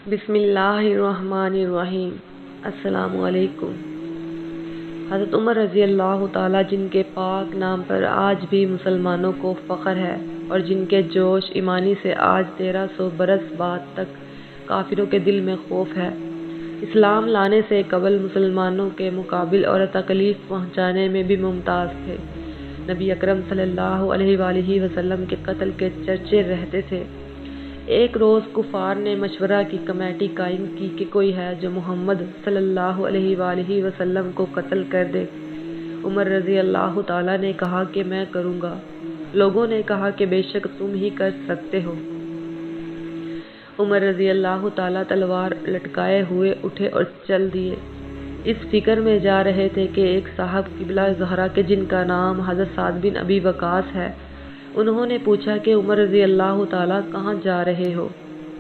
بسم اللہ الرحمن الرحیم۔ السلام علیکم۔ حضرت عمر رضی اللہ تعالیٰ جن کے پاک نام پر آج بھی مسلمانوں کو فخر ہے اور جن کے جوش ایمانی سے آج 1300 برس بعد تک کافروں کے دل میں خوف ہے، اسلام لانے سے قبل مسلمانوں کے مقابل اور تکلیف پہنچانے میں بھی ممتاز تھے۔ نبی اکرم صلی اللہ علیہ وآلہ وسلم کے قتل کے چرچے رہتے تھے۔ ایک روز کفار نے مشورہ کی کمیٹی قائم کی کہ کوئی ہے جو محمد صلی اللہ علیہ وآلہ وسلم کو قتل کر دے۔ عمر رضی اللہ تعالیٰ نے کہا کہ میں کروں گا۔ لوگوں نے کہا کہ بے شک تم ہی کر سکتے ہو۔ عمر رضی اللہ تعالیٰ تلوار لٹکائے ہوئے اٹھے اور چل دیے۔ اس فکر میں جا رہے تھے کہ ایک صاحب قبلہ زہرا کے جن کا نام حضرت سعد بن ابی وقاص ہے، انہوں نے پوچھا کہ عمر رضی اللہ تعالیٰ کہاں جا رہے ہو؟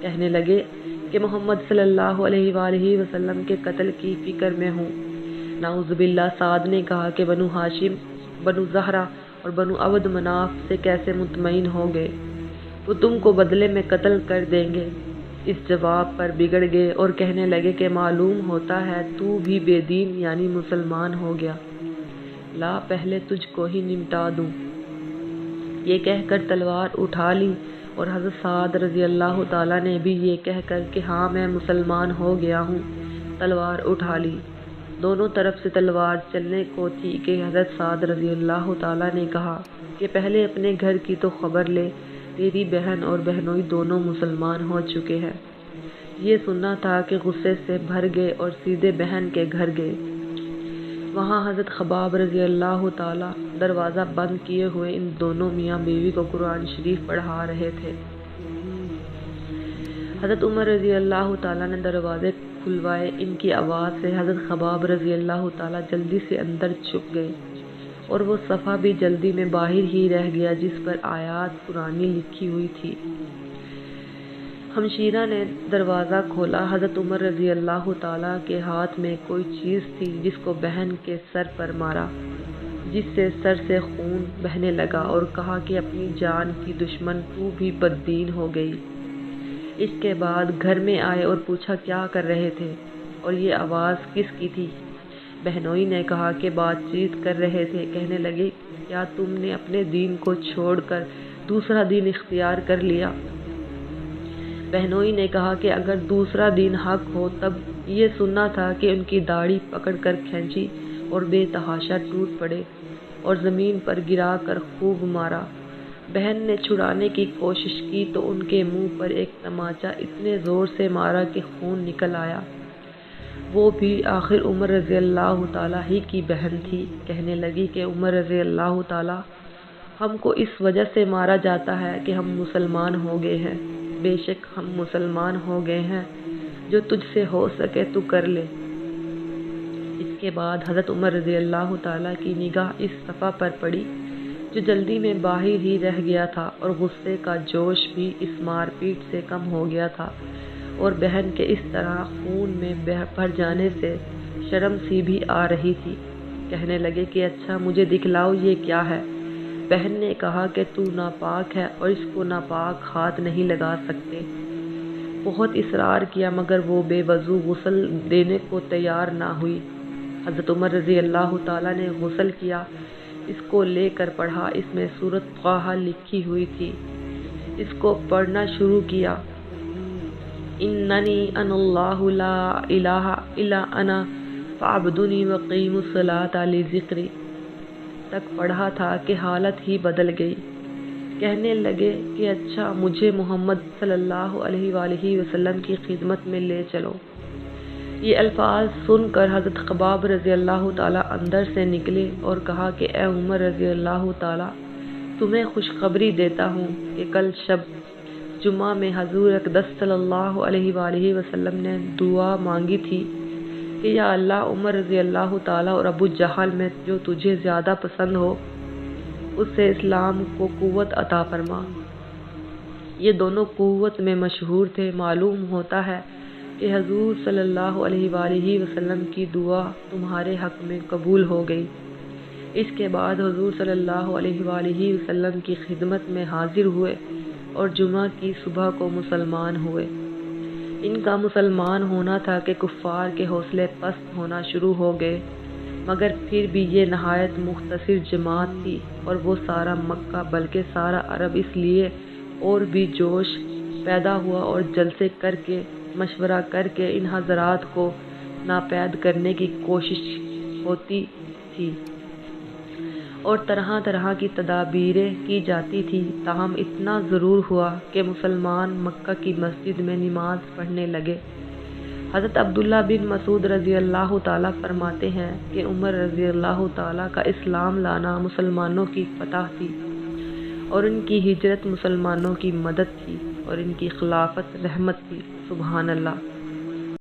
کہنے لگے کہ محمد صلی اللہ علیہ وآلہ وسلم کے قتل کی فکر میں ہوں۔ نعوذ باللہ۔ سعد نے کہا کہ بنو ہاشم، بنو زہرا اور بنو عبد مناف سے کیسے مطمئن ہو گئے؟ وہ تم کو بدلے میں قتل کر دیں گے۔ اس جواب پر بگڑ گئے اور کہنے لگے کہ معلوم ہوتا ہے تو بھی بے دین یعنی مسلمان ہو گیا، لا پہلے تجھ کو ہی نمٹا دوں۔ یہ کہہ کر تلوار اٹھا لی اور حضرت سعد رضی اللہ تعالیٰ نے بھی یہ کہہ کر کہ ہاں میں مسلمان ہو گیا ہوں، تلوار اٹھا لی۔ دونوں طرف سے تلوار چلنے کو تھی کہ حضرت سعد رضی اللہ تعالیٰ نے کہا کہ پہلے اپنے گھر کی تو خبر لے، تیری بہن اور بہنوئی دونوں مسلمان ہو چکے ہیں۔ یہ سننا تھا کہ غصے سے بھر گئے اور سیدھے بہن کے گھر گئے۔ وہاں حضرت خباب رضی اللہ تعالیٰ دروازہ بند کیے ہوئے ان دونوں میاں بیوی کو قرآن شریف پڑھا رہے تھے۔ حضرت عمر رضی اللہ تعالیٰ نے دروازے کھلوائے۔ ان کی آواز سے حضرت خباب رضی اللہ تعالیٰ جلدی سے اندر چھپ گئے اور وہ صفحہ بھی جلدی میں باہر ہی رہ گیا جس پر آیات قرآنی لکھی ہوئی تھی۔ ہمشیرہ نے دروازہ کھولا۔ حضرت عمر رضی اللہ تعالیٰ کے ہاتھ میں کوئی چیز تھی جس کو بہن کے سر پر مارا، جس سے سر سے خون بہنے لگا اور کہا کہ اپنی جان کی دشمن تو بھی بددین ہو گئی۔ اس کے بعد گھر میں آئے اور پوچھا کیا کر رہے تھے اور یہ آواز کس کی تھی؟ بہنوئی نے کہا کہ بات چیت کر رہے تھے۔ کہنے لگے کیا تم نے اپنے دین کو چھوڑ کر دوسرا دین اختیار کر لیا؟ بہنوئی نے کہا کہ اگر دوسرا دین حق ہو تب یہ سننا تھا کہ ان کی داڑھی پکڑ کر کھینچی اور بے تحاشا ٹوٹ پڑے اور زمین پر گرا کر خوب مارا۔ بہن نے چھڑانے کی کوشش کی تو ان کے منہ پر ایک تماچا اتنے زور سے مارا کہ خون نکل آیا۔ وہ بھی آخر عمر رضی اللہ تعالیٰ ہی کی بہن تھی۔ کہنے لگی کہ عمر رضی اللہ تعالیٰ، ہم کو اس وجہ سے مارا جاتا ہے کہ ہم مسلمان ہو گئے ہیں۔ بے شک ہم مسلمان ہو گئے ہیں، جو تجھ سے ہو سکے تو کر لے۔ اس کے بعد حضرت عمر رضی اللہ تعالیٰ کی نگاہ اس صفحہ پر پڑی جو جلدی میں باہر ہی رہ گیا تھا اور غصے کا جوش بھی اس مار پیٹ سے کم ہو گیا تھا اور بہن کے اس طرح خون میں بھر جانے سے شرم سی بھی آ رہی تھی۔ کہنے لگے کہ اچھا مجھے دکھلاؤ یہ کیا ہے؟ بہن نے کہا کہ تو ناپاک ہے اور اس کو ناپاک ہاتھ نہیں لگا سکتے۔ بہت اصرار کیا مگر وہ بے وضو غسل دینے کو تیار نہ ہوئی۔ حضرت عمر رضی اللہ تعالیٰ نے غسل کیا، اس کو لے کر پڑھا۔ اس میں سورۃ طٰہٰ لکھی ہوئی تھی۔ اس کو پڑھنا شروع کیا۔ اننی انا اللہ لا الہ الا انا فاعبدونی وقیموا الصلاۃ لذکری تک پڑھا تھا کہ حالت ہی بدل گئی۔ کہنے لگے کہ اچھا مجھے محمد صلی اللہ علیہ وآلہ وسلم کی خدمت میں لے چلو۔ یہ الفاظ سن کر حضرت خباب رضی اللہ تعالیٰ اندر سے نکلے اور کہا کہ اے عمر رضی اللہ تعالیٰ، تمہیں خوشخبری دیتا ہوں کہ کل شب جمعہ میں حضور اقدس صلی اللہ علیہ وآلہ وسلم نے دعا مانگی تھی کہ یا اللہ، عمر رضی اللہ تعالیٰ اور ابو جہل میں جو تجھے زیادہ پسند ہو اس سے اسلام کو قوت عطا فرما۔ یہ دونوں قوت میں مشہور تھے۔ معلوم ہوتا ہے کہ حضور صلی اللہ علیہ وآلہ وسلم کی دعا تمہارے حق میں قبول ہو گئی۔ اس کے بعد حضور صلی اللہ علیہ وآلہ وسلم کی خدمت میں حاضر ہوئے اور جمعہ کی صبح کو مسلمان ہوئے۔ ان کا مسلمان ہونا تھا کہ کفار کے حوصلے پست ہونا شروع ہو گئے، مگر پھر بھی یہ نہایت مختصر جماعت تھی، اور وہ سارا مکہ بلکہ سارا عرب اس لیے اور بھی جوش پیدا ہوا اور جلسے کر کے مشورہ کر کے ان حضرات کو ناپید کرنے کی کوشش ہوتی تھی اور طرح طرح کی تدابیریں کی جاتی تھی۔ تاہم اتنا ضرور ہوا کہ مسلمان مکہ کی مسجد میں نماز پڑھنے لگے۔ حضرت عبداللہ بن مسعود رضی اللہ تعالیٰ فرماتے ہیں کہ عمر رضی اللہ تعالیٰ کا اسلام لانا مسلمانوں کی فتح تھی، اور ان کی ہجرت مسلمانوں کی مدد تھی، اور ان کی خلافت رحمت تھی۔ سبحان اللہ۔